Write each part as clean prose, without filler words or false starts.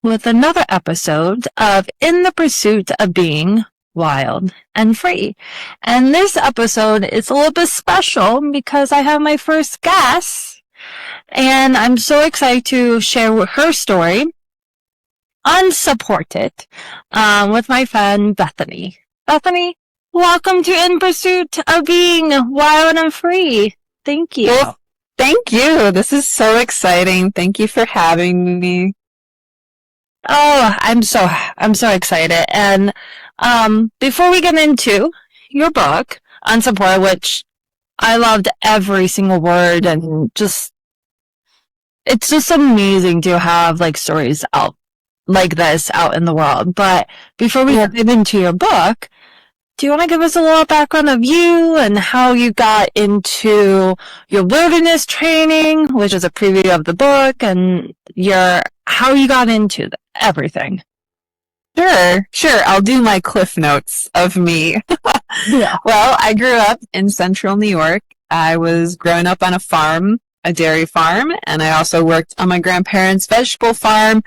with another episode of In the Pursuit of Being Wild and Free. And this episode is a little bit special because I have my first guest, and I'm so excited to share her story, Unsupported, with my friend Bethany. Bethany, welcome to In Pursuit of Being Wild and Free. Thank you. Well, thank you. This is so exciting. Thank you for having me. Oh, I'm so excited. And before we get into your book, Unsupported, which I loved every single word, and it's just amazing to have like stories out like this out in the world. But before we get into your book, do you want to give us a little background of you and how you got into your wilderness training, which is a preview of the book, and how you got into everything? Sure. I'll do my cliff notes of me. Yeah. Well, I grew up in central New York. I was growing up on a farm, a dairy farm, and I also worked on my grandparents' vegetable farm.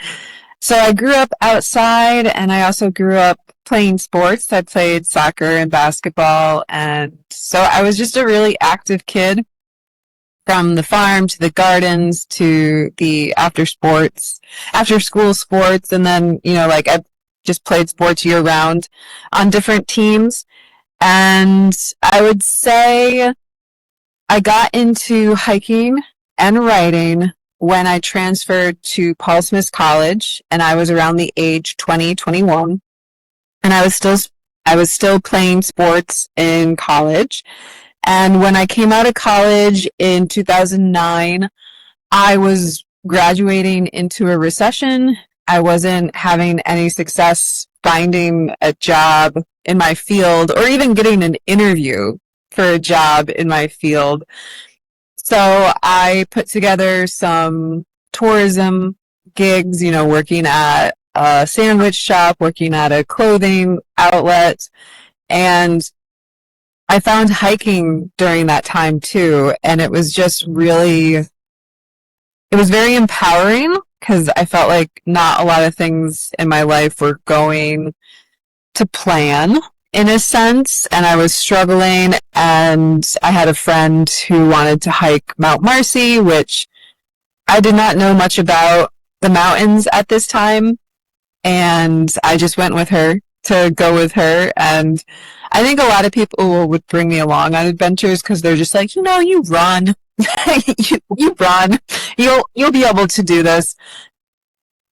So I grew up outside, and I also grew up playing sports. I played soccer and basketball, and so I was just a really active kid, from the farm to the gardens to the after school sports, and then, I just played sports year round on different teams. And I would say I got into hiking and writing when I transferred to Paul Smith College, and I was around the age 20, 21. And I was still playing sports in college. And when I came out of college in 2009, I was graduating into a recession. I wasn't having any success finding a job in my field or even getting an interview for a job in my field. So I put together some tourism gigs, working at a sandwich shop, working at a clothing outlet, and I found hiking during that time too, and it was very empowering because I felt like not a lot of things in my life were going to plan in a sense, and I was struggling, and I had a friend who wanted to hike Mount Marcy, which I did not know much about the mountains at this time, and I just went with her to go with her. And I think a lot of people would bring me along on adventures because they're just like, you run, you run, you'll be able to do this.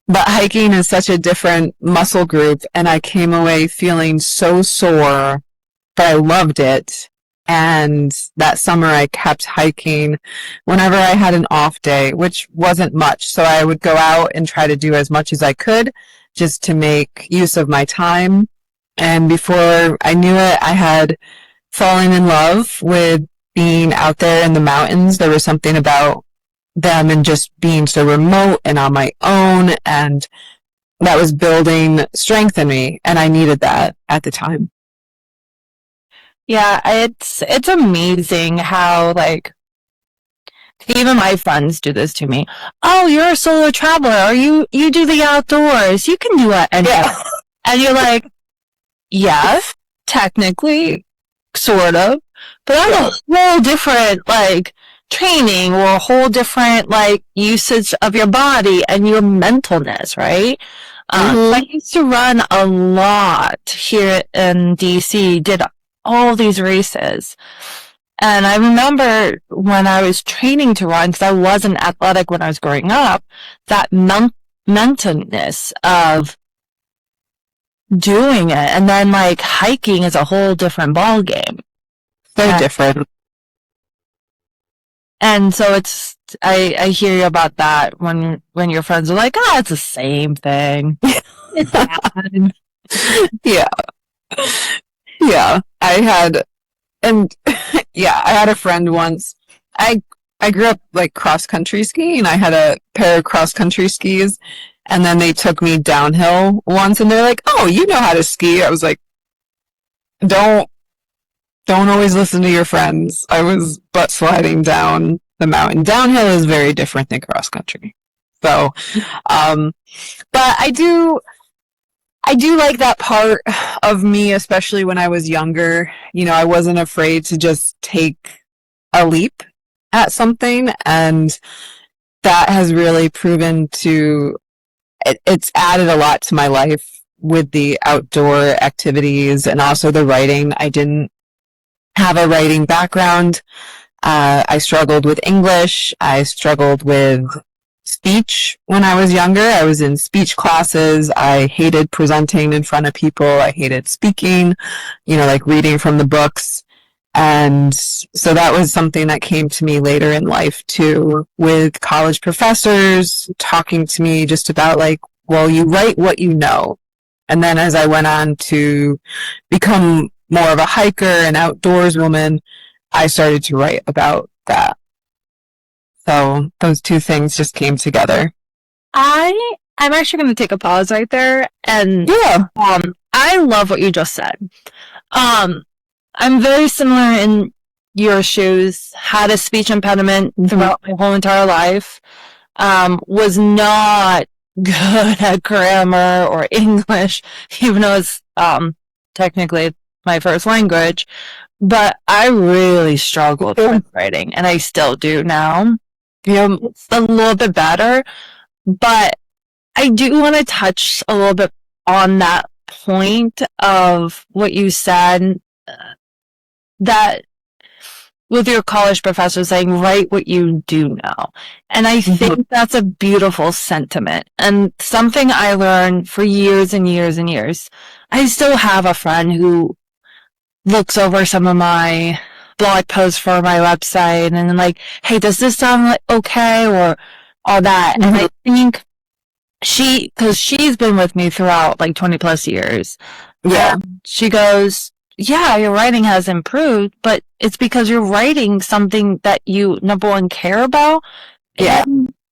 But hiking is such a different muscle group, and I came away feeling so sore, but I loved it. And that summer I kept hiking whenever I had an off day, which wasn't much. So I would go out and try to do as much as I could just to make use of my time. And before I knew it, I had fallen in love with being out there in the mountains. There was something about them and just being so remote and on my own, and that was building strength in me, and I needed that at the time. Yeah, it's amazing how, like, even my friends do this to me. Oh, you're a solo traveler, or you do the outdoors. You can do it. And you're like, yes, technically, sort of, but that's a whole different, like, training or a whole different, like, usage of your body and your mentalness, right? I used to run a lot here in DC, did all these races. And I remember when I was training to run, because I wasn't athletic when I was growing up, that mentalness of doing it. And then, like, hiking is a whole different ball game. So different. And so I hear you about that when your friends are like, it's the same thing. It's bad. Yeah. I had a friend once. I grew up like cross country skiing. I had a pair of cross country skis, and then they took me downhill once, and they're like, "Oh, you know how to ski." I was like, "Don't always listen to your friends." I was butt sliding down the mountain. Downhill is very different than cross country. So, but I do like that part of me, especially when I was younger. You know, I wasn't afraid to just take a leap at something, and that has really proven to, it's added a lot to my life with the outdoor activities and also the writing. I didn't have a writing background. I struggled with English. I struggled with speech when I was younger. I was in speech classes. I hated presenting in front of people. I hated speaking, you know, like reading from the books. And so that was something that came to me later in life too, with college professors talking to me just about like, well, you write what you know. And then as I went on to become more of a hiker and outdoors woman, I started to write about that. So those two things just came together. I'm actually going to take a pause right there. And Yeah. I love what you just said. I'm very similar in your shoes. Had a speech impediment throughout my whole entire life. Was not good at grammar or English, even though it's technically my first language. But I really struggled with writing, and I still do now. It's a little bit better, but I do want to touch a little bit on that point of what you said, that with your college professor saying, write what you do know. And I think that's a beautiful sentiment and something I learned for years and years and years. I still have a friend who looks over some of my blog posts for my website and then like, hey, does this sound like okay? Or all that. And I think because she's been with me throughout like 20 plus years. Yeah. She goes, yeah, your writing has improved, but it's because you're writing something that you, number one, care about. Yeah.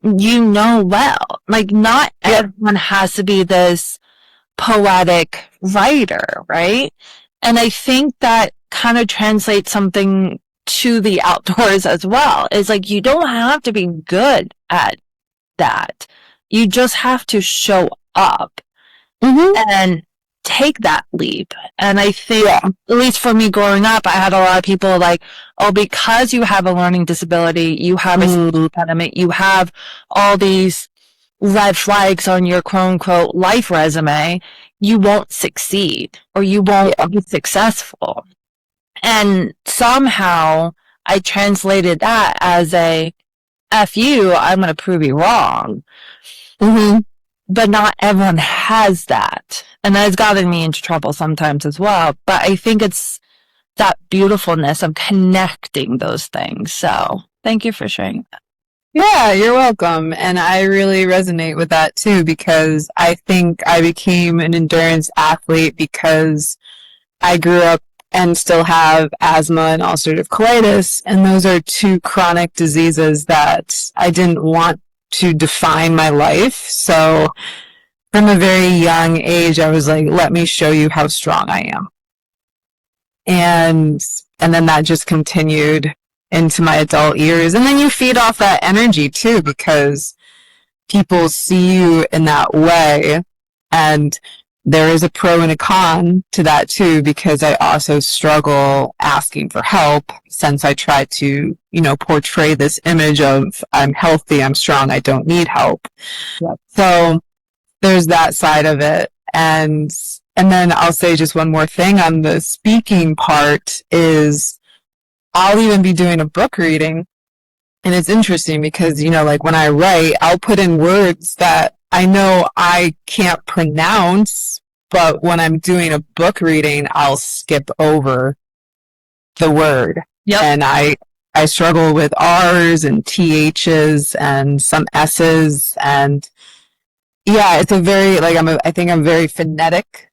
You know well. Like, not everyone has to be this poetic writer, right? And I think that kind of translates something to the outdoors as well. It's like, you don't have to be good at that. You just have to show up and take that leap. And I think, at least for me growing up, I had a lot of people like, oh, because you have a learning disability, you have a speech impediment, you have all these red flags on your quote unquote life resume, you won't succeed or you won't be successful. And somehow I translated that as a F you, I'm going to prove you wrong. But not everyone has that. And that has gotten me into trouble sometimes as well. But I think it's that beautifulness of connecting those things. So thank you for sharing that. Yeah, you're welcome. And I really resonate with that too, because I think I became an endurance athlete because I grew up and still have asthma and ulcerative colitis. And those are two chronic diseases that I didn't want to define my life. So from a very young age, I was like, let me show you how strong I am. And then that just continued into my adult years. And then you feed off that energy too, because people see you in that way. And there is a pro and a con to that too, because I also struggle asking for help since I try to, you know, portray this image of I'm healthy, I'm strong, I don't need help. So there's that side of it. And then I'll say just one more thing on the speaking part is I'll even be doing a book reading. And it's interesting because, you know, like when I write, I'll put in words that I know I can't pronounce, but when I'm doing a book reading, I'll skip over the word. And I struggle with R's and TH's and some S's. And yeah, it's a very, like, I think I'm very phonetic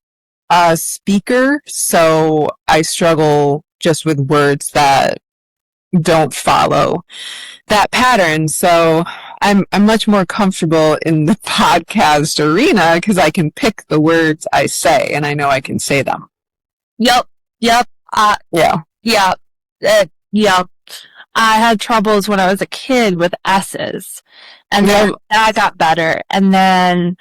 speaker. So I struggle just with words that don't follow that pattern. So I'm much more comfortable in the podcast arena because I can pick the words I say and I know I can say them. Yep. I had troubles when I was a kid with S's. And then that got better. And then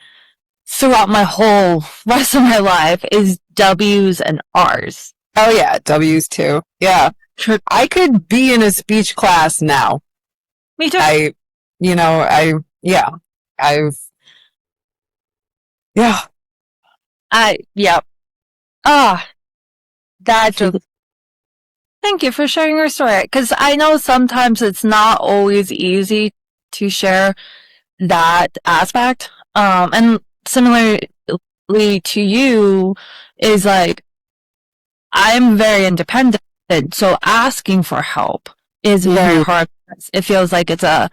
throughout my whole rest of my life is W's and R's. Oh yeah, W's too. Yeah. I could be in a speech class now. Me too. That just, thank you for sharing your story. Because I know sometimes it's not always easy to share that aspect. And similarly to you is like, I'm very independent, so asking for help is very hard. It feels like it's a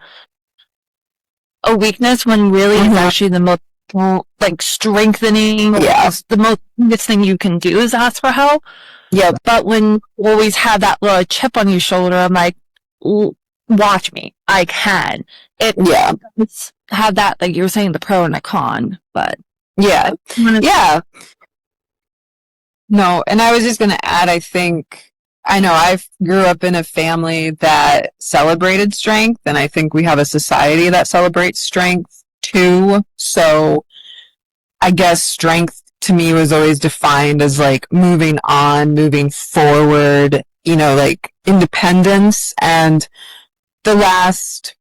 weakness when really it's actually the most strengthening. The most biggest thing you can do is ask for help. Yeah, but when you always have that little chip on your shoulder, I'm like, watch me, I can. It's have that, like you were saying, the pro and the con, but no, and I was just going to add, I know I grew up in a family that celebrated strength, and I think we have a society that celebrates strength too. So I guess strength to me was always defined as like moving on, moving forward, like independence. And the last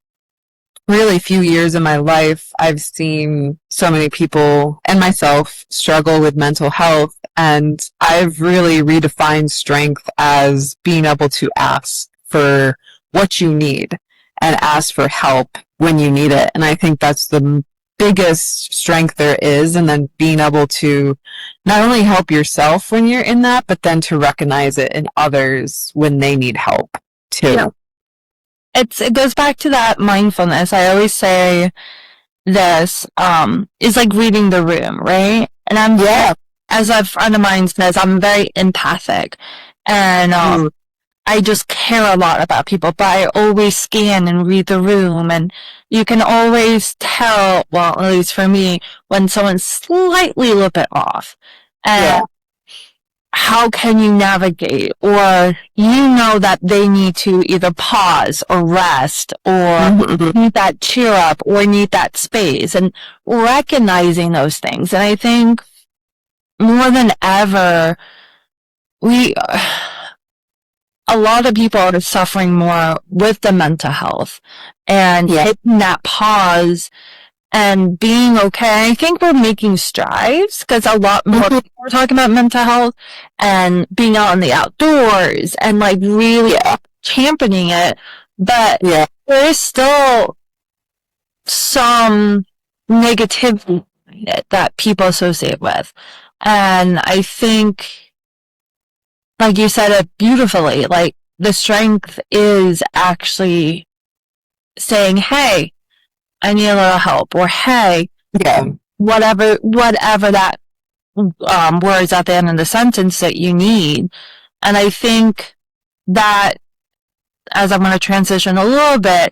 really few years of my life, I've seen so many people and myself struggle with mental health. And I've really redefined strength as being able to ask for what you need and ask for help when you need it. And I think that's the biggest strength there is. And then being able to not only help yourself when you're in that, but then to recognize it in others when they need help too. Yeah. It goes back to that mindfulness. I always say this is like reading the room, right? And as a friend of mine says, I'm very empathic, and I just care a lot about people, but I always scan and read the room, and you can always tell, well, at least for me, when someone's slightly a little bit off. And how can you navigate? Or that they need to either pause or rest or need that cheer up or need that space, and recognizing those things. And I think more than ever, a lot of people are suffering more with the mental health and taking that pause and being okay. I think we're making strides because a lot more people are talking about mental health and being out in the outdoors and like really championing it. But there is still some negativity that people associate with. And I think, like you said it beautifully, like the strength is actually saying, hey, I need a little help, or hey, whatever that words at the end of the sentence that you need. And I think that, as I'm going to transition a little bit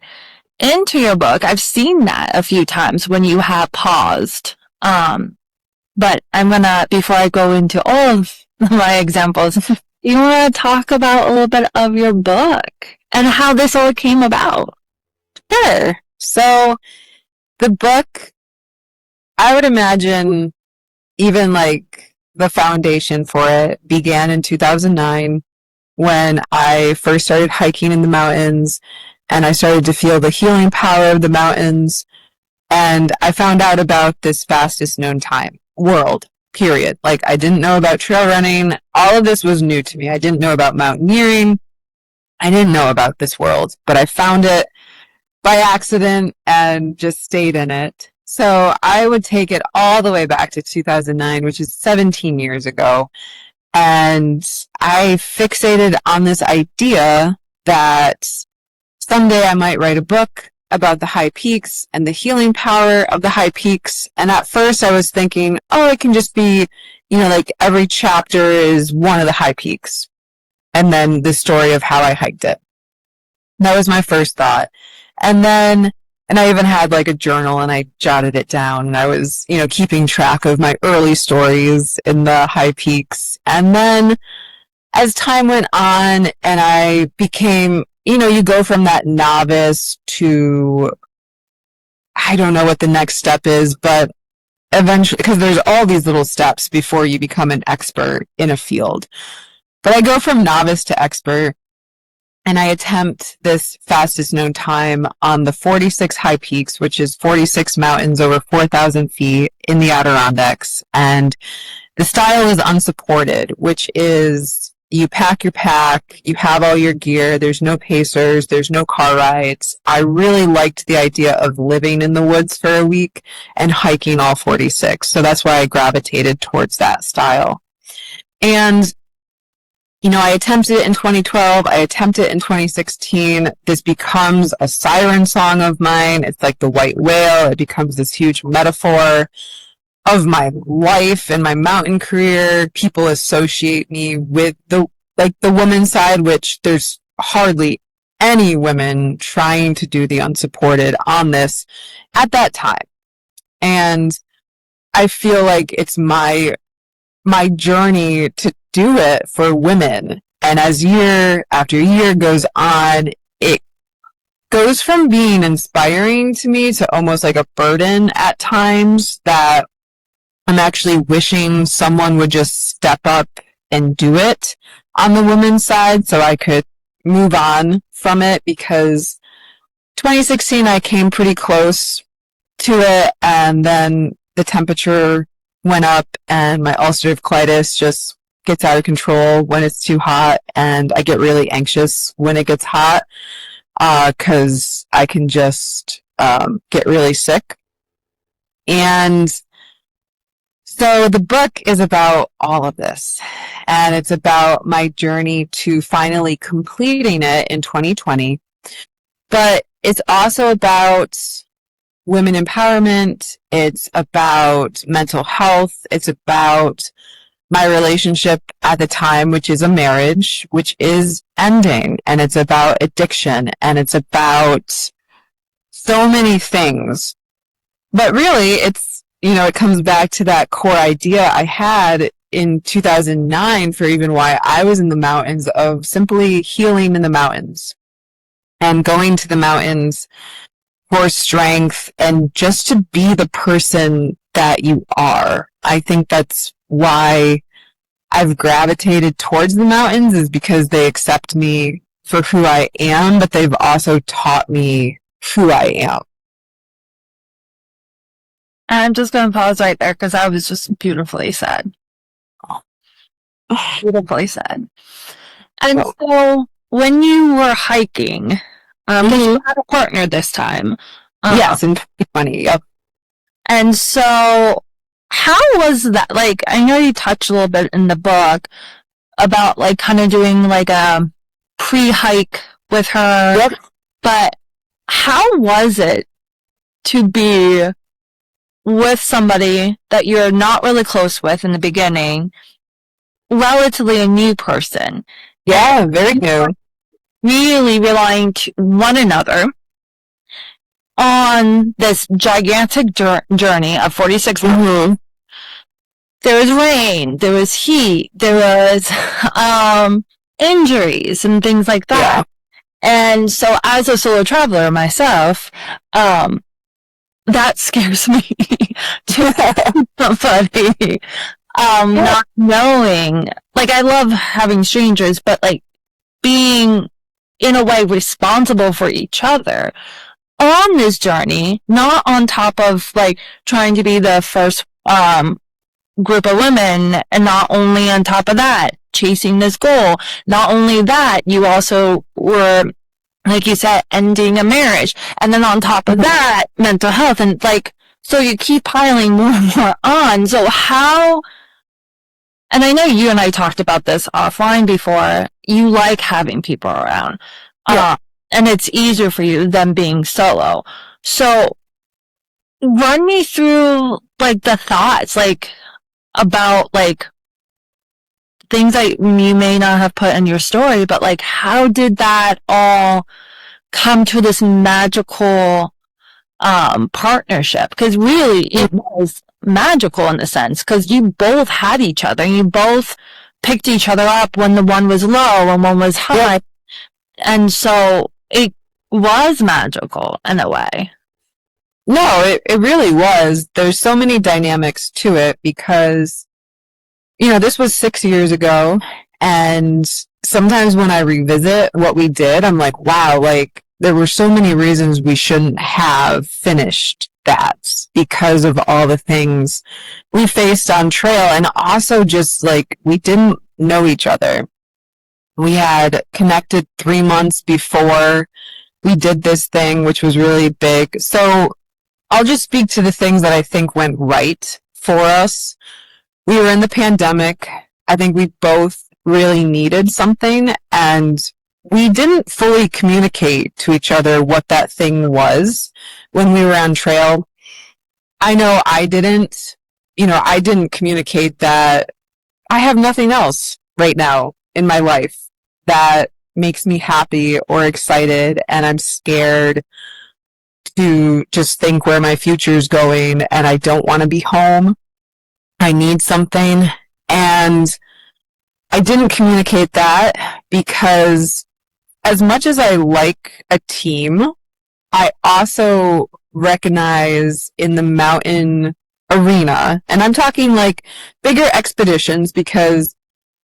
into your book, I've seen that a few times when you have paused. But I'm going to, before I go into all of my examples, you want to talk about a little bit of your book and how this all came about? Sure. So the book, I would imagine even like the foundation for it began in 2009 when I first started hiking in the mountains and I started to feel the healing power of the mountains. And I found out about this fastest known time world, period. Like I didn't know about trail running. All of this was new to me. I didn't know about mountaineering. I didn't know about this world, but I found it by accident and just stayed in it. So I would take it all the way back to 2009, which is 17 years ago. And I fixated on this idea that someday I might write a book about the high peaks and the healing power of the high peaks. And at first I was thinking, it can just be, like every chapter is one of the high peaks. And then the story of how I hiked it. That was my first thought. And I even had like a journal and I jotted it down and I was, keeping track of my early stories in the high peaks. And then as time went on and I became, you go from that novice to, I don't know what the next step is, but eventually, because there's all these little steps before you become an expert in a field. But I go from novice to expert, and I attempt this fastest known time on the 46 high peaks, which is 46 mountains over 4,000 feet in the Adirondacks. And the style is unsupported, which is you pack your pack, you have all your gear, there's no pacers, there's no car rides. I really liked the idea of living in the woods for a week and hiking all 46. So that's why I gravitated towards that style. And I attempted it in 2012. I attempted it in 2016. This becomes a siren song of mine. It's like the white whale. It becomes this huge metaphor of my life and my mountain career. People associate me with the woman side, which there's hardly any women trying to do the unsupported on this at that time. And I feel like it's my journey to do it for women. And as year after year goes on, it goes from being inspiring to me to almost like a burden at times, that I'm actually wishing someone would just step up and do it on the women's side so I could move on from it, because 2016 I came pretty close to it, and then the temperature went up and my ulcerative colitis just gets out of control when it's too hot, and I get really anxious when it gets hot because I can just get really sick. And so the book is about all of this, and it's about my journey to finally completing it in 2020, but it's also about women empowerment. It's about mental health. It's about my relationship at the time, which is a marriage, which is ending. And it's about addiction. And it's about so many things. But really, it's, it comes back to that core idea I had in 2009 for even why I was in the mountains, of simply healing in the mountains and going to the mountains for strength and just to be the person that you are. I think that's why I've gravitated towards the mountains, is because they accept me for who I am, but they've also taught me who I am. I'm just going to pause right there because that was just beautifully said. Beautifully said. And so when you were hiking, you had a partner this time. Yes, in 2020. Yep. And so how was that? Like, I know you touched a little bit in the book about like kind of doing like a pre-hike with her. Yep. But how was it to be with somebody that you're not really close with in the beginning, relatively a new person? Yeah, very new. Really relying to one another on this gigantic journey of 46 miles. There was rain, there was heat, there was injuries and things like that. Yeah. And so as a solo traveler myself, that scares me to somebody not knowing. Like, I love having strangers, but like being in a way responsible for each other on this journey, not on top of like trying to be the first group of women, and not only on top of that chasing this goal. Not only that, you also were, like you said, ending a marriage, and then on top of that, mental health, and like, so you keep piling more and more on. So how, and I know you and I talked about this offline before, you like having people around. Yeah. And it's easier for you than being solo. So run me through like the thoughts, like about like things that you may not have put in your story, but like how did that all come to this magical partnership? Because really it was magical in the sense, because you both had each other, you both picked each other up when the one was low and one was high. And so it was magical in a way. No, it really was. There's so many dynamics to it because, this was 6 years ago. And sometimes when I revisit what we did, I'm like, wow, like there were so many reasons we shouldn't have finished that because of all the things we faced on trail. And also just like we didn't know each other. We had connected 3 months before we did this thing, which was really big. So I'll just speak to the things that I think went right for us. We were in the pandemic. I think we both really needed something, and we didn't fully communicate to each other what that thing was when we were on trail. I know I didn't communicate that I have nothing else right now in my life that makes me happy or excited, and I'm scared to just think where my future is going, and I don't want to be home. I need something. And I didn't communicate that because as much as I like a team, I also recognize in the mountain arena, and I'm talking like bigger expeditions because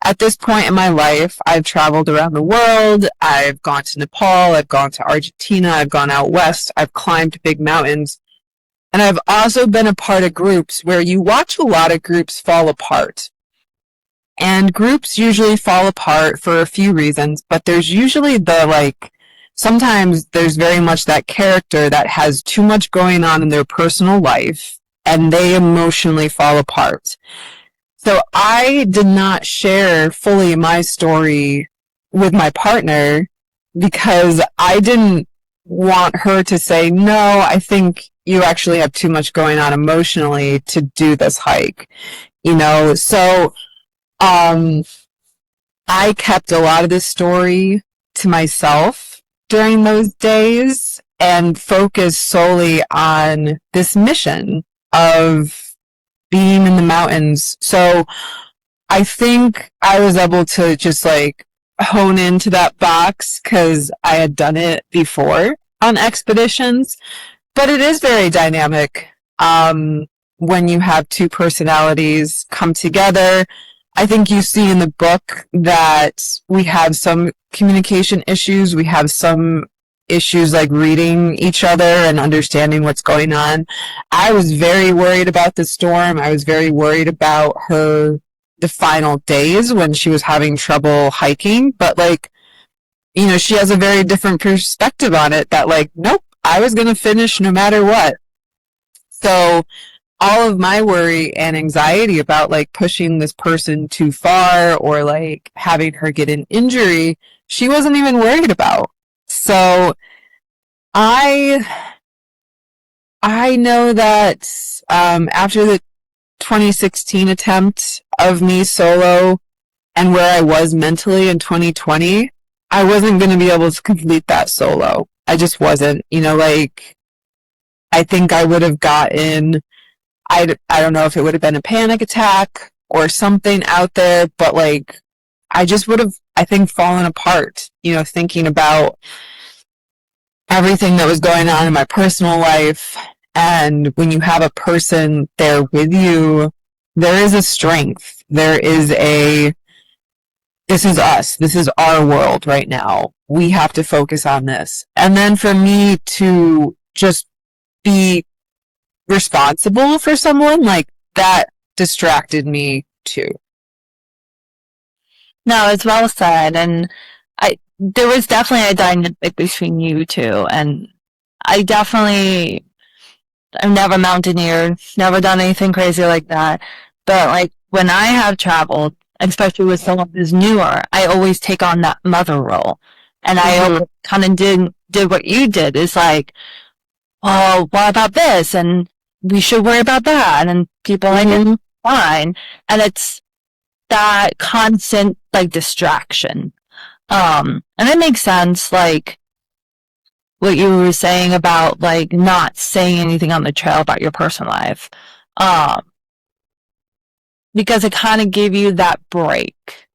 at this point in my life, I've traveled around the world. I've gone to Nepal. I've gone to Argentina. I've gone out west. I've climbed big mountains. And I've also been a part of groups where you watch a lot of groups fall apart. And groups usually fall apart for a few reasons, but there's usually sometimes there's very much that character that has too much going on in their personal life and they emotionally fall apart. So I did not share fully my story with my partner because I didn't want her to say, no, I think you actually have too much going on emotionally to do this hike, So, I kept a lot of this story to myself during those days and focused solely on this mission of being in the mountains. So I think I was able to just hone into that box because I had done it before on expeditions, but it is very dynamic. When you have two personalities come together, I think you see in the book that we have some communication issues. We have some issues like reading each other and understanding what's going on. I was very worried about the storm. I was very worried about the final days when she was having trouble hiking. But she has a very different perspective on it that nope, I was going to finish no matter what. So all of my worry and anxiety about pushing this person too far or having her get an injury, she wasn't even worried about. So I know that after the 2016 attempt of me solo and where I was mentally in 2020, I wasn't going to be able to complete that solo. I just wasn't. I think I would have gotten, I don't know if it would have been a panic attack or something out there, but I just would have, I think, fallen apart, thinking about everything that was going on in my personal life. And when you have a person there with you, there is a strength. There is this is us. This is our world right now. We have to focus on this. And then for me to just be responsible for someone that distracted me too. No, it's well said. And there was definitely a dynamic between you two. And I've never mountaineered, never done anything crazy like that. But when I have traveled, especially with someone who's newer, I always take on that mother role. And I kind of did what you did. It's well, what about this? And we should worry about that. And people it's fine. And it's that constant distraction. And it makes sense, what you were saying about not saying anything on the trail about your personal life. Because it kind of gave you that break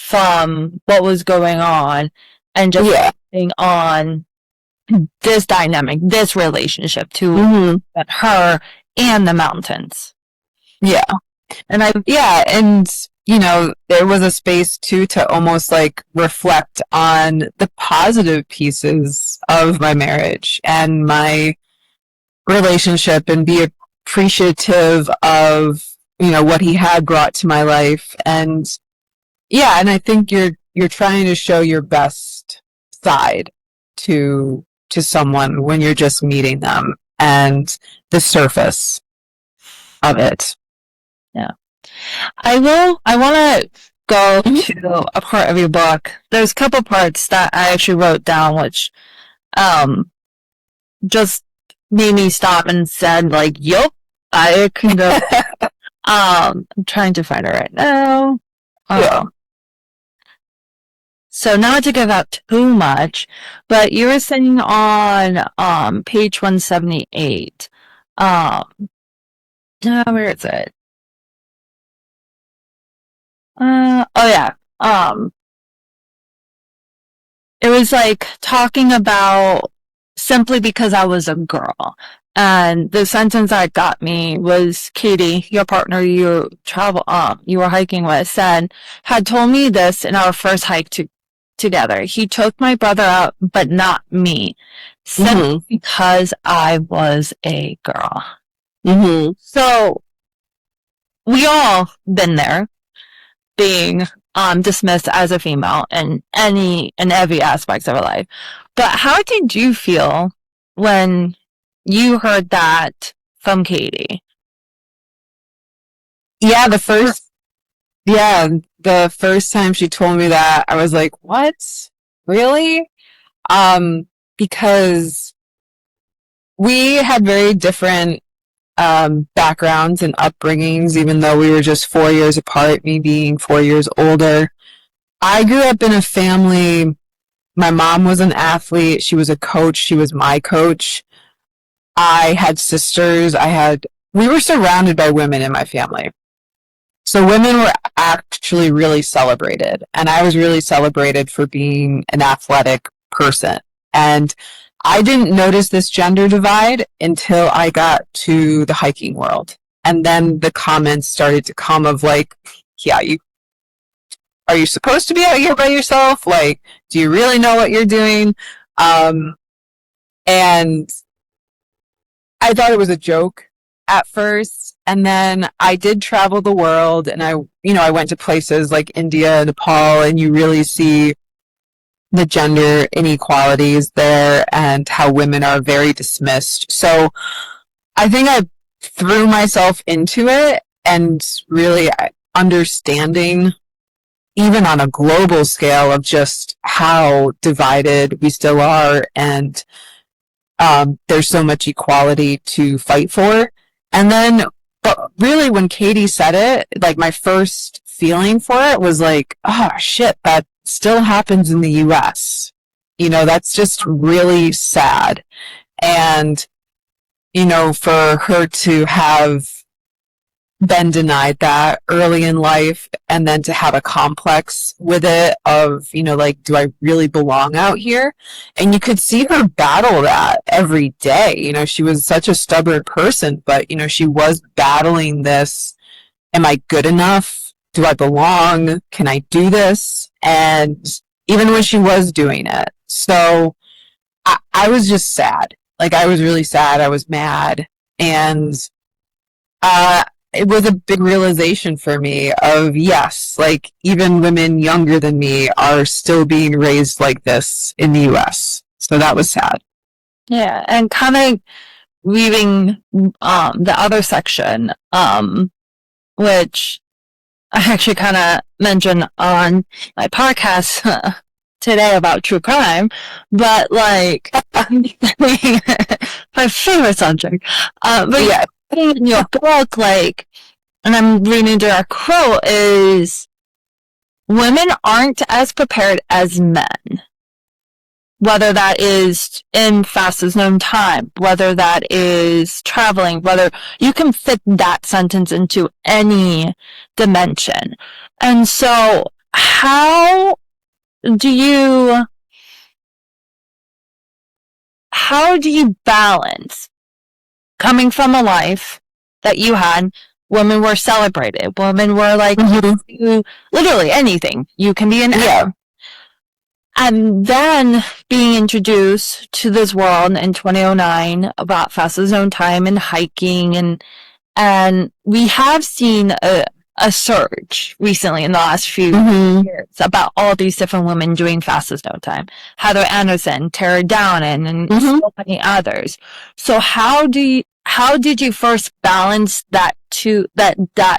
from what was going on and just focusing on this dynamic, this relationship to her and the mountains. Yeah. And there was a space too to almost like reflect on the positive pieces of my marriage and my relationship and be appreciative of, what he had brought to my life. And I think you're trying to show your best side to someone when you're just meeting them and the surface of it. Yeah. I want to go to a part of your book. There's a couple parts that I actually wrote down, which just made me stop and said, like, yup, I can go. I'm trying to find it right now. So not to give out too much, but you were saying on page 178, where is it? It was like talking about simply because I was a girl. And the sentence that got me was Katie, your partner you were hiking with, had told me this in our first hike together. He took my brother out, but not me, simply because I was a girl. So we all been there, being dismissed as a female in every aspect of our life. But how did you feel when you heard that from Katie? Yeah, the first time she told me that, I was like, what? Really? Because we had very different backgrounds and upbringings, even though we were just 4 years apart, me being 4 years older. I grew up in a family. My mom was an athlete. She was a coach. She was my coach. I had sisters. We were surrounded by women in my family. So women were actually really celebrated. And I was really celebrated for being an athletic person. And I didn't notice this gender divide until I got to the hiking world. And then the comments started to come of like, yeah, are you supposed to be out here by yourself? Like, do you really know what you're doing? And I thought it was a joke at first. And then I did travel the world, and I went to places like India, Nepal, and you really see the gender inequalities there and how women are very dismissed. So I think I threw myself into it and really understanding, even on a global scale, of just how divided we still are, and there's so much equality to fight for. And then, but really when Katie said it, like my first feeling for it was like, oh shit, that still happens in the US. That's just really sad. And, for her to have been denied that early in life, and then to have a complex with it of, like, do I really belong out here? And you could see her battle that every day. She was such a stubborn person, but, she was battling this. Am I good enough? Do I belong? Can I do this? And even when she was doing it. So I was just sad. Like, I was really sad. I was mad. And it was a big realization for me of, yes, like, even women younger than me are still being raised like this in the US. So that was sad. Yeah, and kind of leaving the other section, which I actually kind of mentioned on my podcast today about true crime, but like my favorite subject. But yeah, in your book, like, and I'm reading direct quote, is women aren't as prepared as men. Whether that is in fastest known time, whether that is traveling, whether you can fit that sentence into any dimension. And so how do you balance coming from a life that you had? Women were celebrated. Women were like, literally anything. You can be an actor. And then being introduced to this world in 2009 about fastest known time and hiking, and we have seen a surge recently in the last few years about all these different women doing fastest known time. Heather Anderson, Tara Downen, and so many others. So how did you first balance that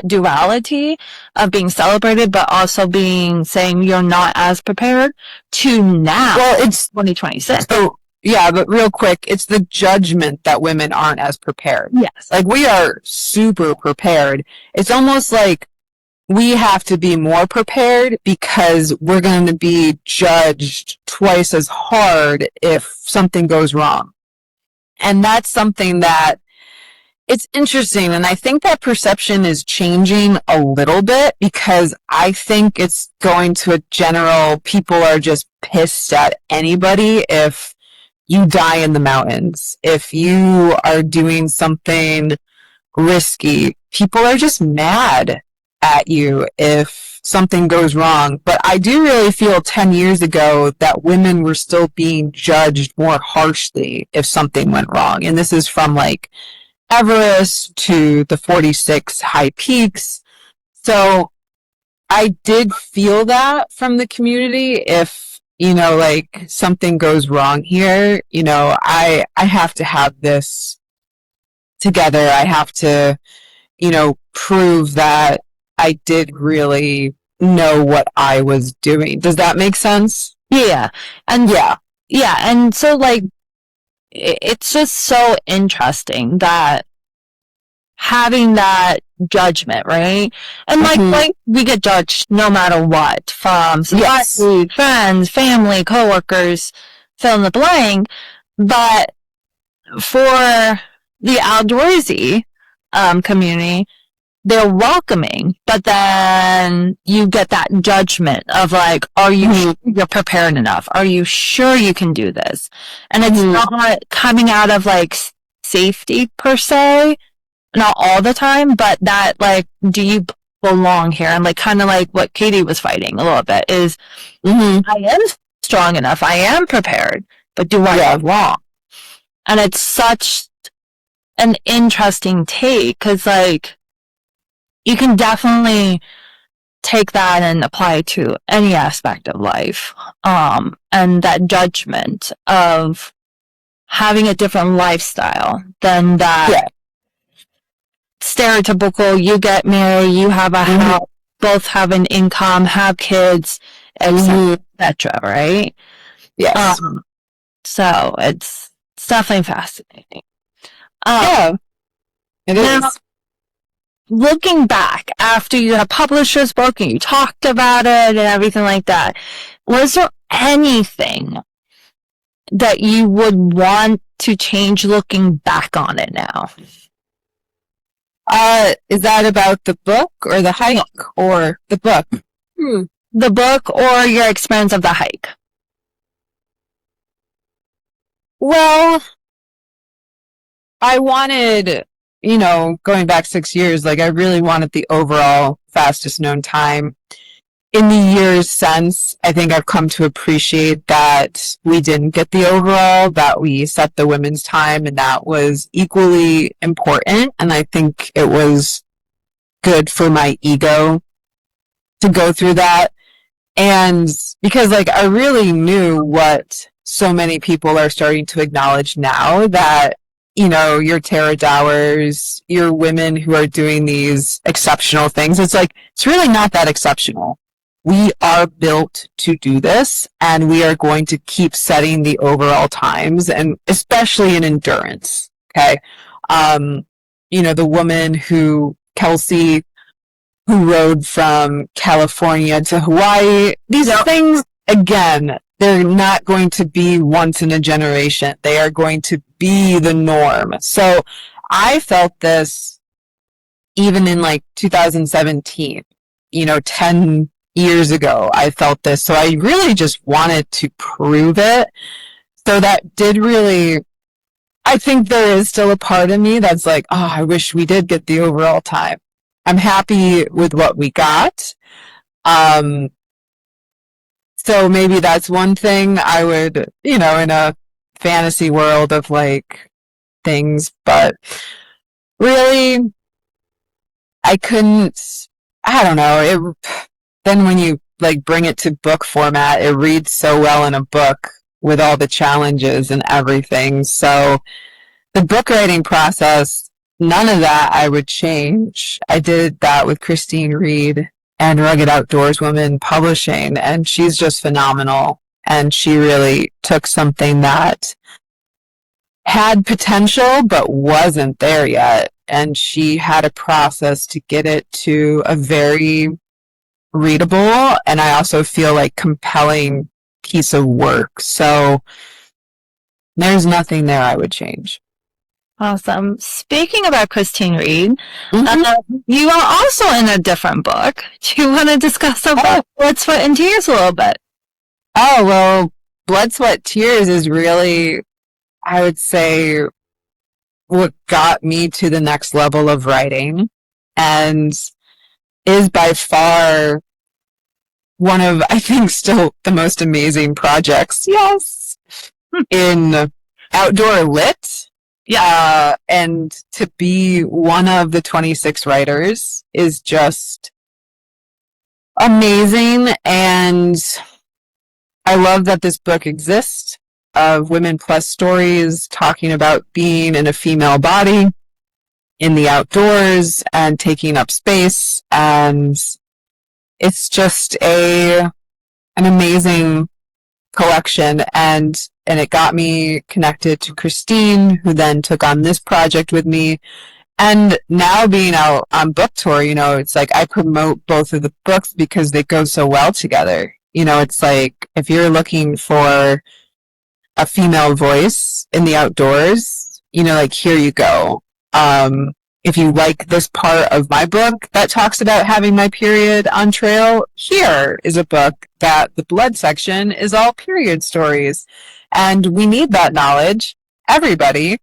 duality of being celebrated but also saying you're not as prepared to now? Well, it's 2026. So yeah, but real quick, it's the judgment that women aren't as prepared. Yes. Like, we are super prepared. It's almost like we have to be more prepared because we're going to be judged twice as hard if something goes wrong. And that's something that it's interesting. And I think that perception is changing a little bit because I think it's going to a general, people are just pissed at anybody if you die in the mountains. If you are doing something risky, people are just mad at you if something goes wrong. But I do really feel 10 years ago that women were still being judged more harshly if something went wrong. And this is from like Everest to the 46 high peaks. So I did feel that from the community. If, like something goes wrong here, I have to have this together. I have to, prove that I did really know what I was doing. Does that make sense? Yeah. And yeah. And so like, it's just so interesting that having that judgment, right? And like we get judged no matter what from society, friends, family, coworkers, fill in the blank. But for the outdoorsy community, they're welcoming, but then you get that judgment of like, are you sure you're prepared enough? Are you sure you can do this? And it's not coming out of like safety per se, not all the time, but that like, do you belong here? And like kind of like what Katie was fighting a little bit is, I am strong enough, I am prepared, but do I belong? And it's such an interesting take because like, you can definitely take that and apply it to any aspect of life. And that judgment of having a different lifestyle than that stereotypical, you get married, you have a house, both have an income, have kids, etc., right? Yes. So it's definitely fascinating. It is. Looking back after you had published this book and you talked about it and everything like that, was there anything that you would want to change looking back on it now? Is that about the book or the hike or the book? The book or your experience of the hike? Well, I wanted, going back 6 years, like I really wanted the overall fastest known time. In the years since, I think I've come to appreciate that we didn't get the overall, that we set the women's time, and that was equally important. And I think it was good for my ego to go through that. And because like I really knew what so many people are starting to acknowledge now, that your Tara Dowers, your women who are doing these exceptional things. It's like, it's really not that exceptional. We are built to do this, and we are going to keep setting the overall times, and especially in endurance. Okay. The woman Kelsey, who rode from California to Hawaii, these things, again, they're not going to be once in a generation. They are going to be the norm. So I felt this even in like 2017, 10 years ago I felt this. So I really just wanted to prove it. So that did really, I think there is still a part of me that's like, oh, I wish we did get the overall time. I'm happy with what we got. So maybe that's one thing I would, in a fantasy world of like things, but really I don't know. Then when you like bring it to book format, it reads so well in a book with all the challenges and everything. So the book writing process, none of that I would change. I did that with Christine Reed and Rugged Outdoors Woman Publishing, and she's just phenomenal. And she really took something that had potential but wasn't there yet, and she had a process to get it to a very readable and I also feel like compelling piece of work. So there's nothing there I would change. Awesome. Speaking about Christine Reed, you are also in a different book. Do you want to discuss about Blood, Sweat, and Tears a little bit? Oh, well, Blood, Sweat, Tears is really, I would say, what got me to the next level of writing, and is by far one of, I think, still the most amazing projects, yes, in outdoor lit. Yeah, and to be one of the 26 writers is just amazing, and I love that this book exists, of women plus stories talking about being in a female body in the outdoors and taking up space, and it's just an amazing collection, and it got me connected to Christine, who then took on this project with me. And now being out on book tour, it's like I promote both of the books because they go so well together. It's like if you're looking for a female voice in the outdoors, like here you go. If you like this part of my book that talks about having my period on trail, here is a book that the blood section is all period stories. And we need that knowledge, everybody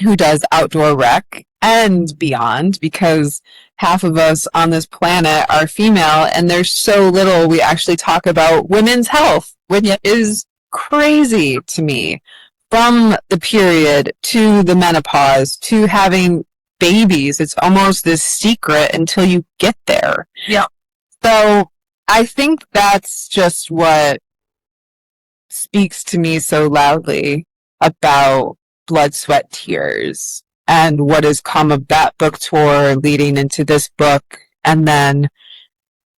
who does outdoor rec and beyond, because half of us on this planet are female, and there's so little we actually talk about women's health, which is crazy to me. From the period to the menopause to having babies, it's almost this secret until you get there. Yeah. So I think that's just what speaks to me so loudly about Blood, Sweat, Tears, and what has come of that book tour leading into this book, and then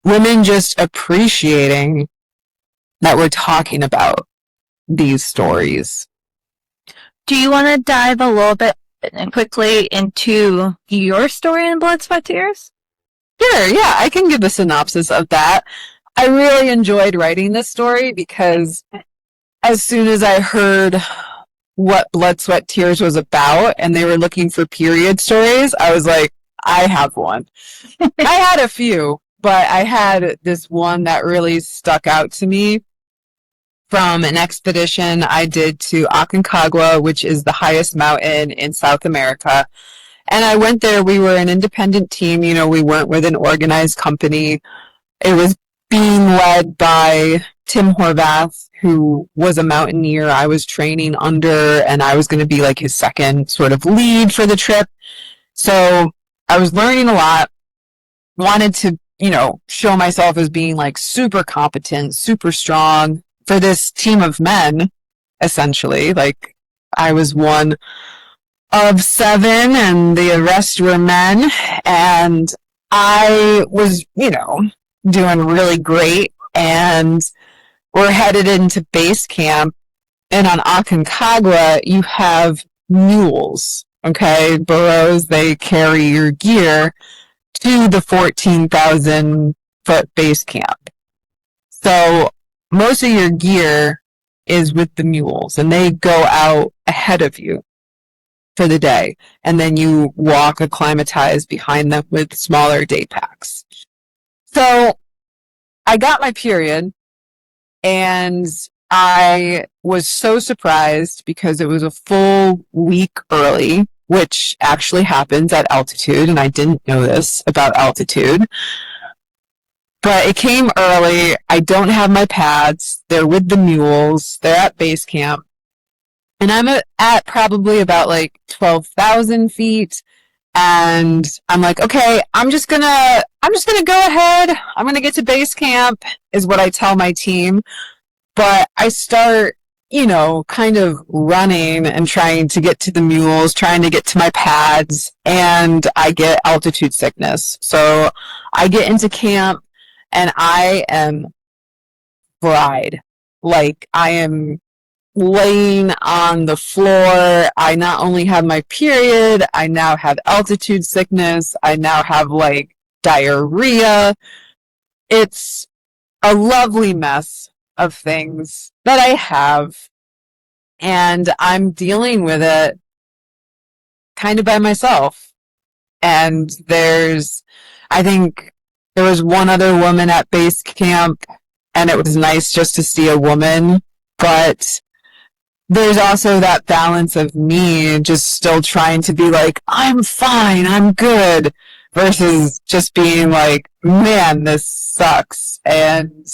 women just appreciating that we're talking about these stories. Do you want to dive a little bit quickly into your story in Blood, Sweat, Tears? Sure, yeah, I can give a synopsis of that. I really enjoyed writing this story because as soon as I heard what Blood, Sweat, Tears was about and they were looking for period stories, I was like, I have one. I had a few, but I had this one that really stuck out to me from an expedition I did to Aconcagua, which is the highest mountain in South America. And I went there. We were an independent team. We weren't with an organized company. It was being led by Tim Horvath, who was a mountaineer I was training under, and I was going to be like his second sort of lead for the trip. So I was learning a lot, wanted to, show myself as being like super competent, super strong for this team of men, essentially. Like I was one of 7 and the rest were men, and I was, doing really great, and we're headed into base camp. And on Aconcagua, you have mules, okay? Burros, they carry your gear to the 14,000 foot base camp. So most of your gear is with the mules, and they go out ahead of you for the day. And then you walk acclimatized behind them with smaller day packs. So I got my period, and I was so surprised because it was a full week early, which actually happens at altitude, and I didn't know this about altitude. But it came early. I don't have my pads. They're with the mules. They're at base camp. And I'm at probably about like 12,000 feet. And I'm like, okay, I'm just gonna go ahead. I'm gonna get to base camp is what I tell my team. But I start, kind of running and trying to get to the mules, trying to get to my pads, and I get altitude sickness. So I get into camp and I am fried. Like, I am laying on the floor. I not only have my period, I now have altitude sickness. I now have like diarrhea. It's a lovely mess of things that I have, and I'm dealing with it kind of by myself. And I think there was one other woman at base camp, and it was nice just to see a woman, but there's also that balance of me just still trying to be like, I'm fine, I'm good, versus just being like, man, this sucks. And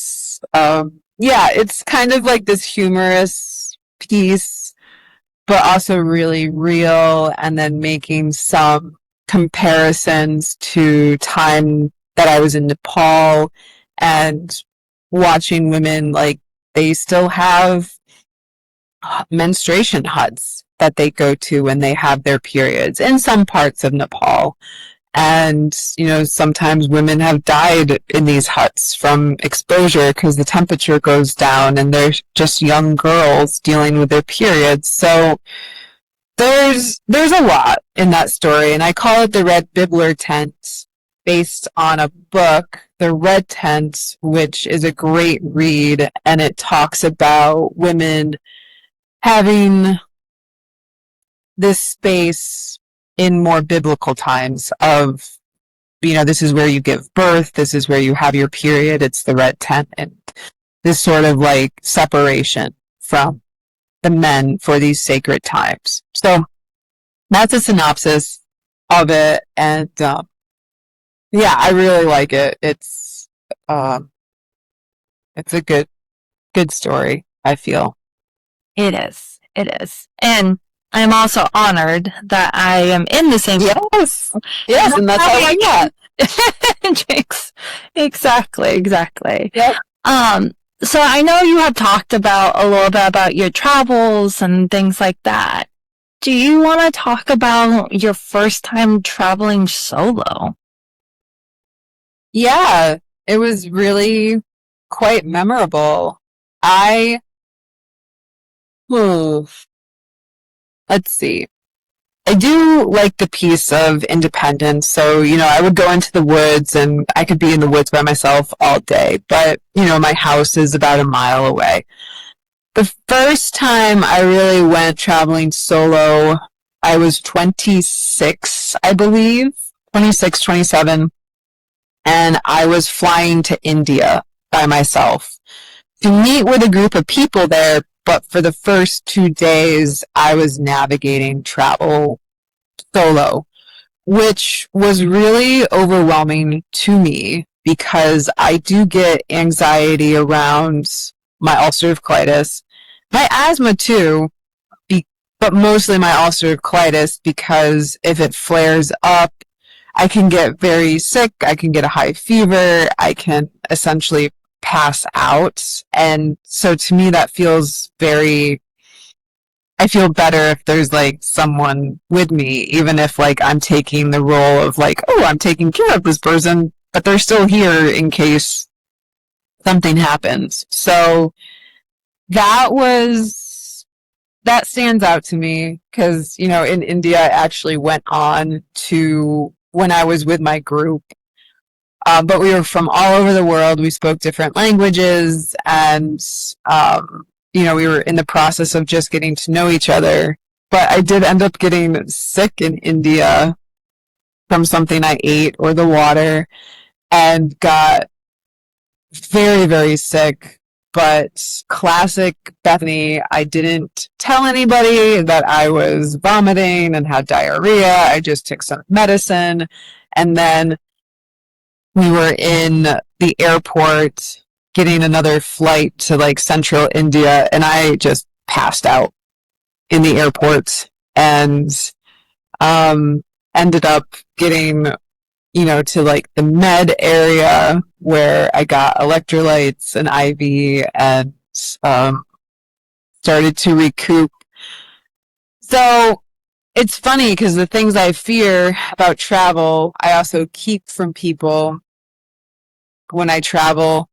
yeah, it's kind of like this humorous piece, but also really real, and then making some comparisons to time that I was in Nepal and watching women, like, they still have menstruation huts that they go to when they have their periods in some parts of Nepal. And, sometimes women have died in these huts from exposure because the temperature goes down and they're just young girls dealing with their periods. So there's a lot in that story, and I call it the Red Bibler Tent, based on a book, The Red Tent, which is a great read, and it talks about women having this space in more biblical times of, this is where you give birth, this is where you have your period, it's the red tent, and this sort of like separation from the men for these sacred times. So that's a synopsis of it, and yeah, I really like it. It's a good story, I feel. It is. It is. And I'm also honored that I am in the same. Yes. Yes, and that's how we get. Jinx. Exactly. Yep. So I know you have talked about a little bit about your travels and things like that. Do you want to talk about your first time traveling solo? Yeah, it was really quite memorable. Let's see. I do like the piece of independence. So, I would go into the woods and I could be in the woods by myself all day. But, my house is about a mile away. The first time I really went traveling solo, I was 26, I believe. 26, 27. And I was flying to India by myself to meet with a group of people there. But for the first 2 days, I was navigating travel solo, which was really overwhelming to me because I do get anxiety around my ulcerative colitis, my asthma too, but mostly my ulcerative colitis, because if it flares up, I can get very sick, I can get a high fever, I can essentially pass out. And so to me, that feels I feel better if there's like someone with me, even if like I'm taking the role of like, oh, I'm taking care of this person, but they're still here in case something happens. So that stands out to me because, in India, I actually went on to, when I was with my group, but we were from all over the world. We spoke different languages, and, we were in the process of just getting to know each other. But I did end up getting sick in India from something I ate or the water, and got very, very sick, but classic Bethany. I didn't tell anybody that I was vomiting and had diarrhea. I just took some medicine. And then we were in the airport getting another flight to like central India, and I just passed out in the airport and ended up getting, to like the med area where I got electrolytes and IV and started to recoup. So it's funny because the things I fear about travel, I also keep from people when I travel.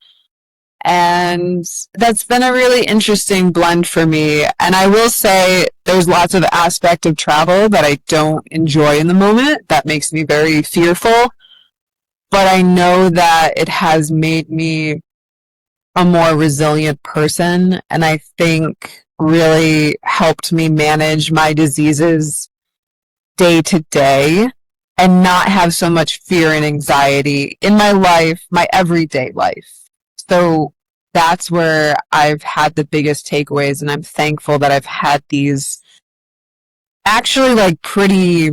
And that's been a really interesting blend for me. And I will say there's lots of aspect of travel that I don't enjoy in the moment. That makes me very fearful. But I know that it has made me a more resilient person. And I think really helped me manage my diseases day to day and not have so much fear and anxiety in my life, my everyday life. So that's where I've had the biggest takeaways, and I'm thankful that I've had these actually like pretty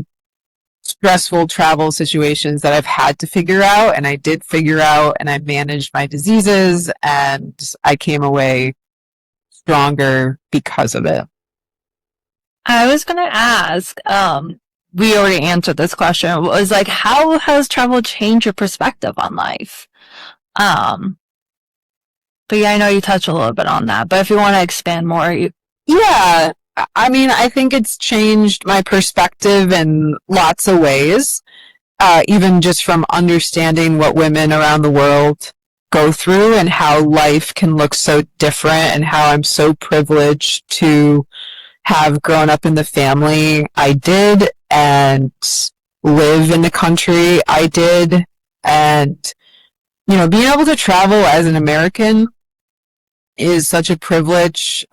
stressful travel situations that I've had to figure out, and I did figure out, and I managed my diseases, and I came away stronger because of it. I was going to ask, we already answered this question. It was like, how has travel changed your perspective on life? But yeah, I know you touched a little bit on that, but if you want to expand more. Yeah, I mean, I think it's changed my perspective in lots of ways, even just from understanding what women around the world go through and how life can look so different, and how I'm so privileged to have grown up in the family I did and live in the country I did. And, being able to travel as an American is such a privilege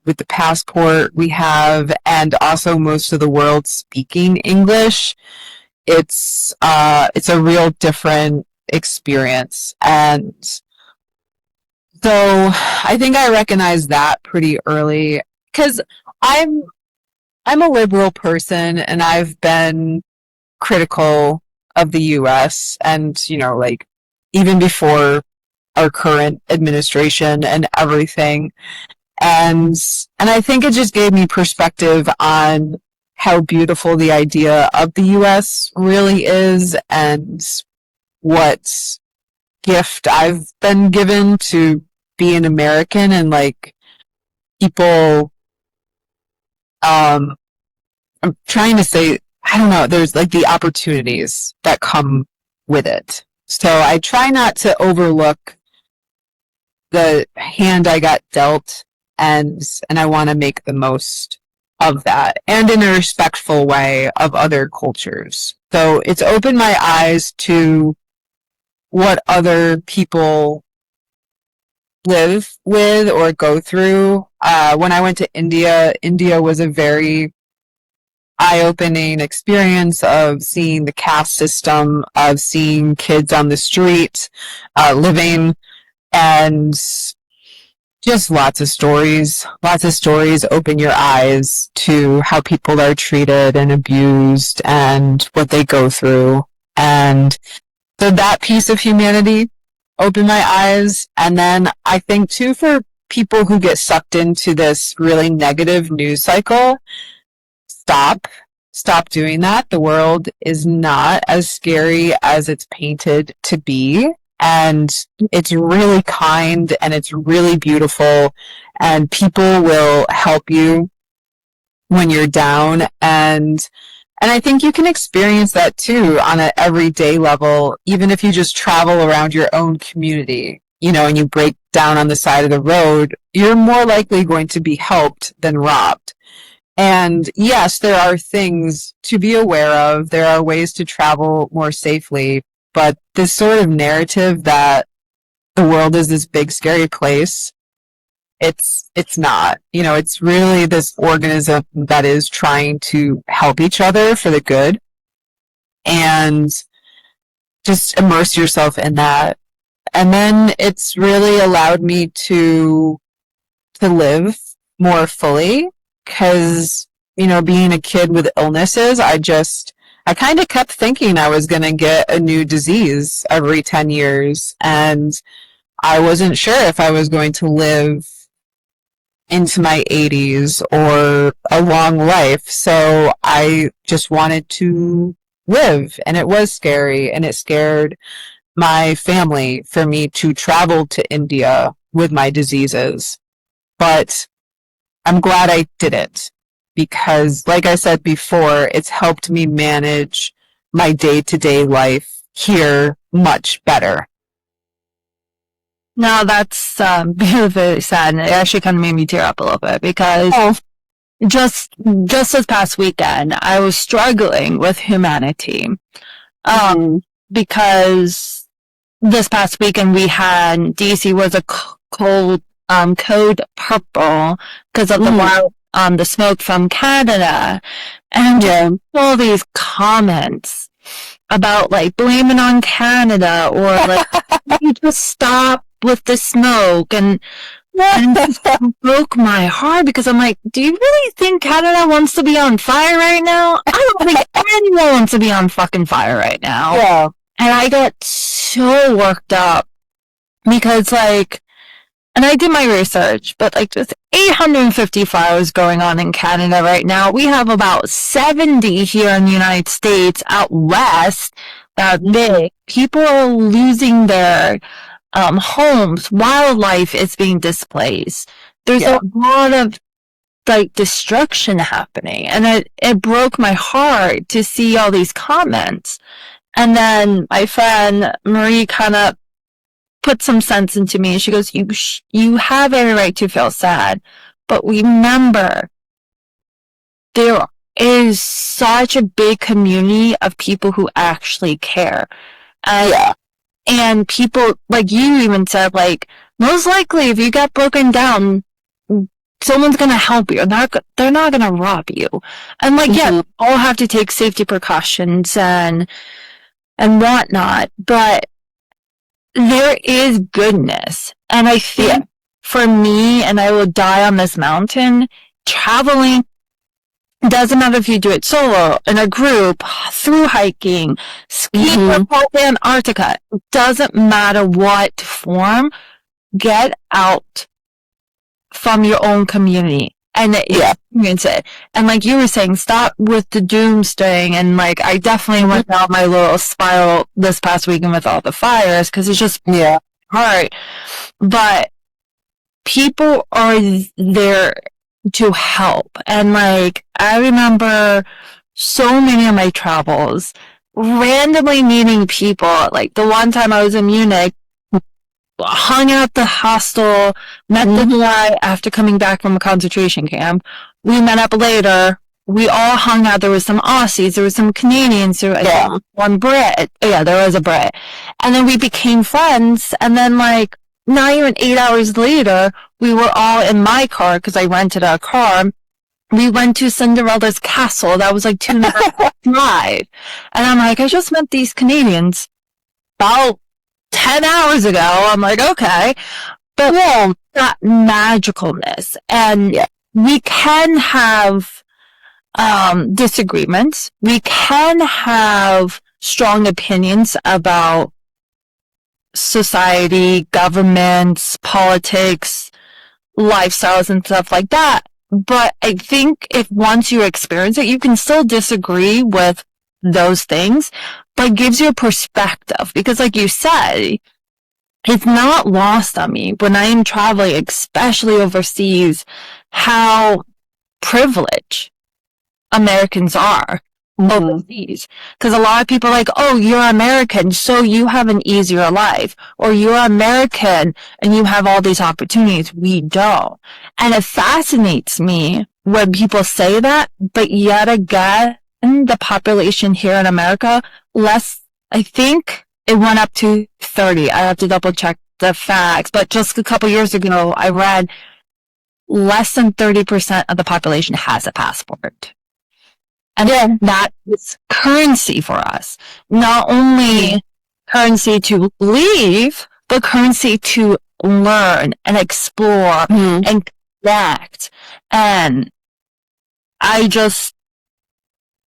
with the passport we have, and also most of the world speaking English. It's a real different experience. And so I think I recognized that pretty early, because I'm a liberal person, and I've been critical of the US, and like even before our current administration and everything. And I think it just gave me perspective on how beautiful the idea of the US really is, and what gift I've been given to be an American, and like people, I'm trying to say, I don't know, there's like the opportunities that come with it. So I try not to overlook the hand I got dealt, and I want to make the most of that, and in a respectful way of other cultures. So it's opened my eyes to what other people live with or go through. When I went to India was a very eye-opening experience of seeing the caste system, of seeing kids on the street, living, and just lots of stories open your eyes to how people are treated and abused and what they go through. And so that piece of humanity opened my eyes. And then I think too, for people who get sucked into this really negative news cycle, stop doing that. The world is not as scary as it's painted to be. And it's really kind, and it's really beautiful, and people will help you when you're down. And I think you can experience that too on an everyday level, even if you just travel around your own community, and you break down on the side of the road, you're more likely going to be helped than robbed. And yes, there are things to be aware of. There are ways to travel more safely. But this sort of narrative that the world is this big, scary place, it's not. It's really this organism that is trying to help each other for the good. And just immerse yourself in that. And then it's really allowed me to live more fully because, you know, being a kid with illnesses, I kind of kept thinking I was going to get a new disease every 10 years. And I wasn't sure if I was going to live into my 80s or a long life. So I just wanted to live, and it was scary, and it scared my family for me to travel to India with my diseases. But I'm glad I did it because, like I said before, it's helped me manage my day-to-day life here much better. No, that's very, very sad. And it actually kind of made me tear up a little bit because just this past weekend, I was struggling with humanity. Because this past weekend we had DC was a cold code purple because of the wild the smoke from Canada, and all these comments about like blaming on Canada or like you just stop with the smoke, and it broke my heart because I'm like, do you really think Canada wants to be on fire right now? I don't think anyone wants to be on fucking fire right now. Yeah. And I got so worked up because like, and I did my research, but like there's 850 fires going on in Canada right now. We have about 70 here in the United States out west that big. People are losing their homes. Wildlife is being displaced. There's a lot of like destruction happening, and it broke my heart to see all these comments. And then my friend Marie kind of put some sense into me, and she goes, you have every right to feel sad, but remember, there is such a big community of people who actually care. And people, like you even said, like, most likely if you get broken down, someone's going to help you. They're not going to rob you. And like, yeah, all have to take safety precautions and whatnot, but there is goodness. And I think for me, and I will die on this mountain, traveling, doesn't matter if you do it solo, in a group, through hiking, skiing across Antarctica, doesn't matter what form, get out from your own community and experience it. And like you were saying, stop with the doomsdaying. And like, I definitely went down my little spiral this past weekend with all the fires because it's just hard. But people are there to help. And like, I remember so many of my travels randomly meeting people. Like the one time I was in Munich, hung out at the hostel, met the guy after coming back from a concentration camp. We met up later. We all hung out. There was some Aussies, there was some Canadians, there was one Brit. Yeah, there was a Brit. And then we became friends. And then like, not even 8 hours later, we were all in my car because I rented a car. We went to Cinderella's castle. That was like 2 hours drive. And I'm like, I just met these Canadians about 10 hours ago. I'm like, okay. But that magicalness. And we can have disagreements. We can have strong opinions about society, governments, politics, lifestyles, and stuff like that. But I think if once you experience it, you can still disagree with those things, but it gives you a perspective. Because like you said, it's not lost on me when I am traveling, especially overseas, how privileged Americans are overseas. Because a lot of people are like, oh, you're American, so you have an easier life. Or you're American and you have all these opportunities. We don't. And it fascinates me when people say that, but yet again, the population here in America, I think it went up to 30. I have to double check the facts, but just a couple years ago, I read less than 30% of the population has a passport. And then that is currency for us. Not only currency to leave, the currency to learn and explore and connect. And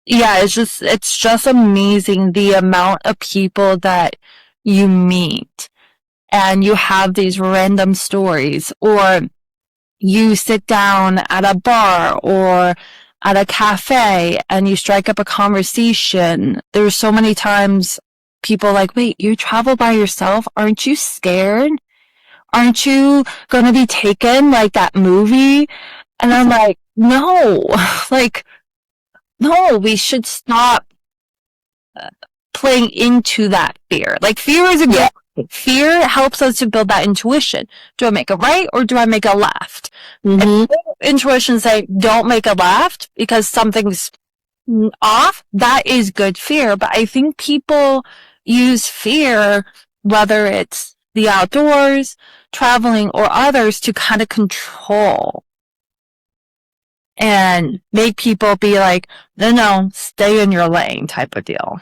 it's just amazing the amount of people that you meet, and you have these random stories, or you sit down at a bar or at a cafe and you strike up a conversation. There's so many times people are like, wait, you travel by yourself? Aren't you scared? Aren't you going to be taken like that movie? And I'm like, no, no, we should stop playing into that fear. Like, fear is a good thing. Fear helps us to build that intuition. Do I make a right or do I make a left? If intuition say, don't make a left because something's off, that is good fear. But I think people use fear, whether it's the outdoors, traveling, or others, to kind of control and make people be like, no, stay in your lane type of deal.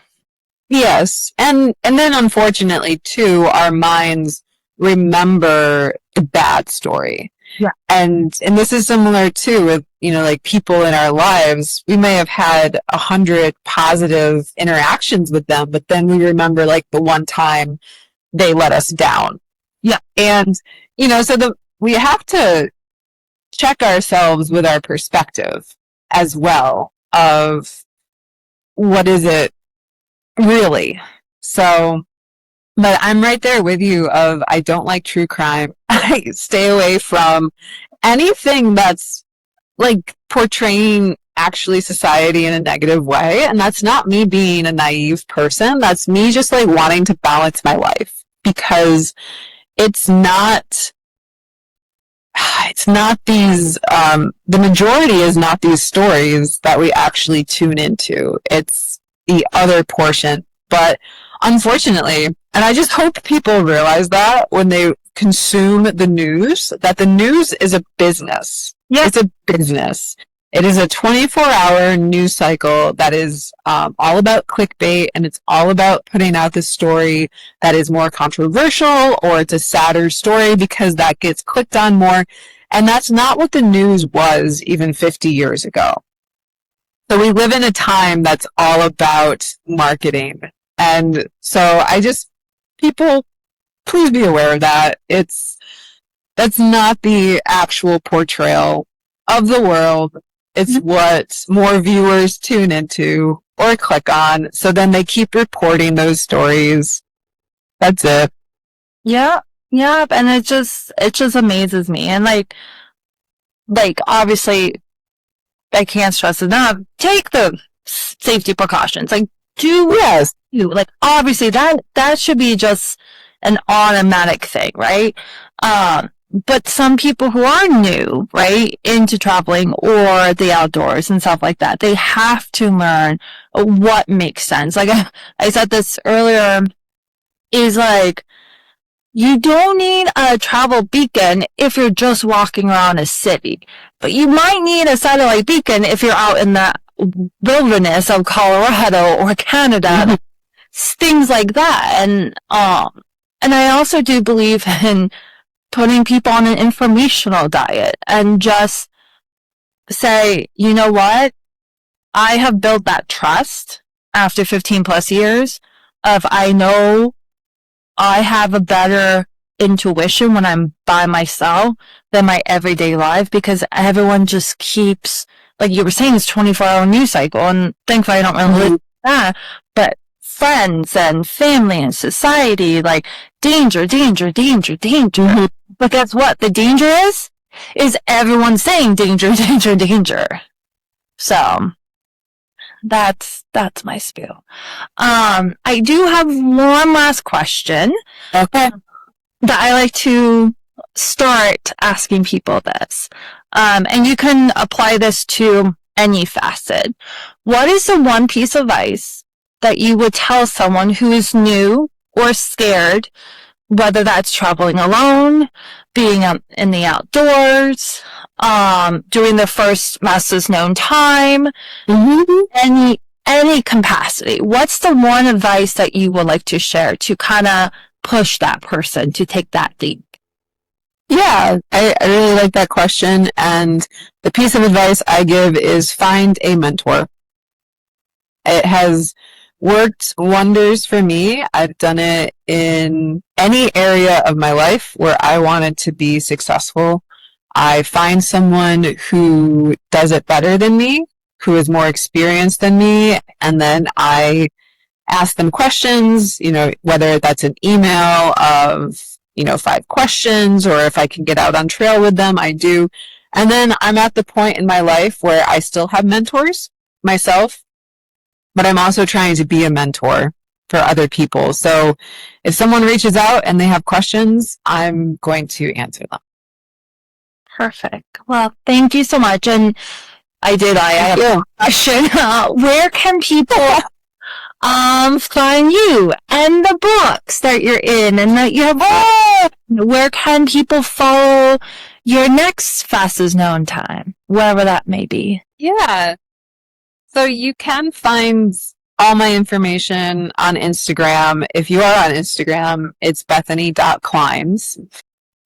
Yes. And then unfortunately too, our minds remember the bad story. Yeah. And this is similar too with, like people in our lives. We may have had 100 positive interactions with them, but then we remember like the one time they let us down. Yeah. And, so we have to check ourselves with our perspective as well of what is it really. So, but I'm right there with you of, I don't like true crime. I stay away from anything that's like portraying actually society in a negative way. And that's not me being a naive person. That's me just like wanting to balance my life, because it's not these, the majority is not these stories that we actually tune into. It's the other portion. But unfortunately, and I just hope people realize that when they consume the news, that the news is a business. Yeah. It's a business. It is a 24-hour news cycle that is all about clickbait, and it's all about putting out the story that is more controversial, or it's a sadder story because that gets clicked on more. And that's not what the news was even 50 years ago. So we live in a time that's all about marketing. And so people, please be aware of that. That's not the actual portrayal of the world. It's what more viewers tune into or click on. So then they keep reporting those stories. That's it. Yeah. Yeah. And it just amazes me. And like obviously, I can't stress enough, take the safety precautions. Like, like, obviously that should be just an automatic thing, right? But some people who are new, right, into traveling or the outdoors and stuff like that, they have to learn what makes sense. Like I said this earlier, is like, you don't need a travel beacon if you're just walking around a city, but you might need a satellite beacon if you're out in the wilderness of Colorado or Canada, things like that. And I also do believe in putting people on an informational diet and just say, you know what? I have built that trust after 15 plus years of, I know I have a better intuition when I'm by myself than my everyday life, because everyone just keeps, like you were saying, it's 24-hour news cycle, and thankfully I don't really live that, but friends and family and society, like danger, danger, danger, danger. But guess what? The danger is everyone saying danger, danger, danger. So that's my spiel. I do have one last question. Okay. That I like to start asking people this. And you can apply this to any facet. What is the one piece of advice that you would tell someone who is new or scared, whether that's traveling alone, being in the outdoors, doing their first master's known time, any capacity? What's the one advice that you would like to share to kind of push that person to take that leap? Yeah, I really like that question. And the piece of advice I give is find a mentor. It has worked wonders for me. I've done it in any area of my life where I wanted to be successful. I find someone who does it better than me, who is more experienced than me, and then I ask them questions, whether that's an email of, 5 questions, or if I can get out on trail with them, I do. And then I'm at the point in my life where I still have mentors myself, but I'm also trying to be a mentor for other people. So if someone reaches out and they have questions, I'm going to answer them. Perfect. Well, thank you so much. And I have a question. Where can people find you and the books that you're in and that you have? Where can people follow your next fastest known time, wherever that may be? Yeah. So you can find all my information on Instagram. If you are on Instagram, it's bethany.climbs.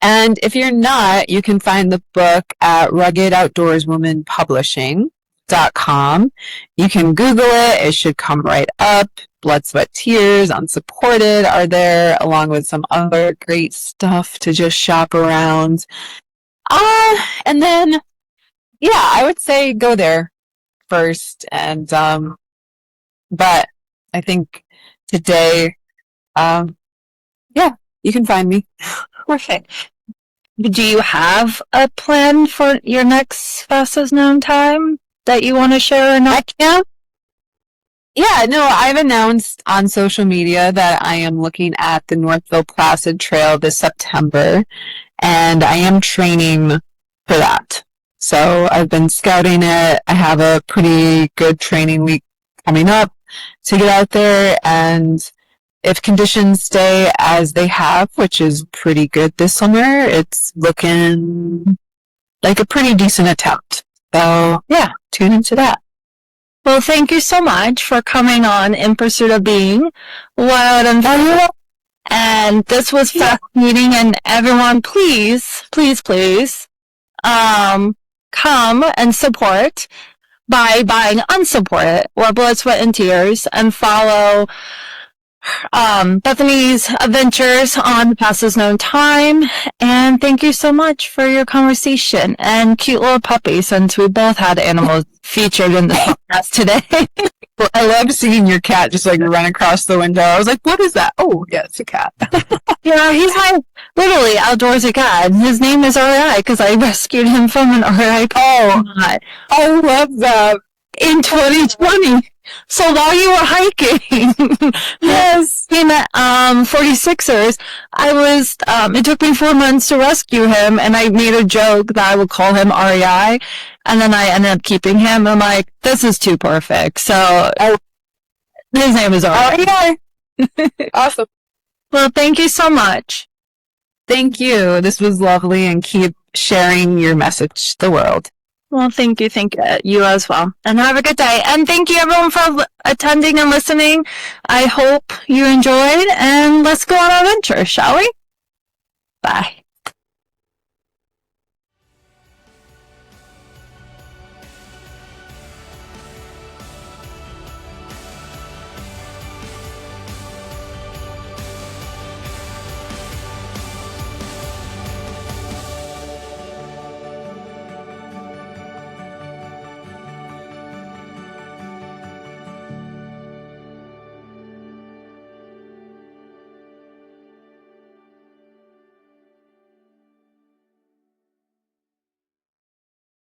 And if you're not, you can find the book at rugged-outdoorswoman-publishing.com. You can Google it. It should come right up. Blood, Sweat, Tears, Unsupported are there, along with some other great stuff to just shop around. And then, I would say go there first. And, but I think today, you can find me. Perfect. Do you have a plan for your next fastest known time that you want to share or not? Yeah, no, I've announced on social media that I am looking at the Northville Placid Trail this September, and I am training for that. So I've been scouting it. I have a pretty good training week coming up to get out there, and if conditions stay as they have, which is pretty good this summer, it's looking like a pretty decent attempt. So, tune into that. Well, thank you so much for coming on In Pursuit of Being Wild and Fun. And this was fascinating. And everyone, please, come and support by buying Unsupported or Blood, Sweat, and Tears, and follow Bethany's adventures on fastest known time. And thank you so much for your conversation and cute little puppy, since we both had animals featured in the podcast today. Well, I love seeing your cat just run across the window. I was like, what is that? Oh, yeah, it's a cat. He's my literally outdoorsy cat. His name is RI because I rescued him from an RI. Oh, I love that. In 2020. So while you were hiking, yes, in 46ers, it took me 4 months to rescue him, and I made a joke that I would call him REI, and then I ended up keeping him. I'm like, this is too perfect. So his name is REI. Awesome. Well, thank you so much. Thank you. This was lovely, and keep sharing your message to the world. Well, thank you. You as well. And have a good day. And thank you everyone for attending and listening. I hope you enjoyed, and let's go on our adventure, shall we? Bye.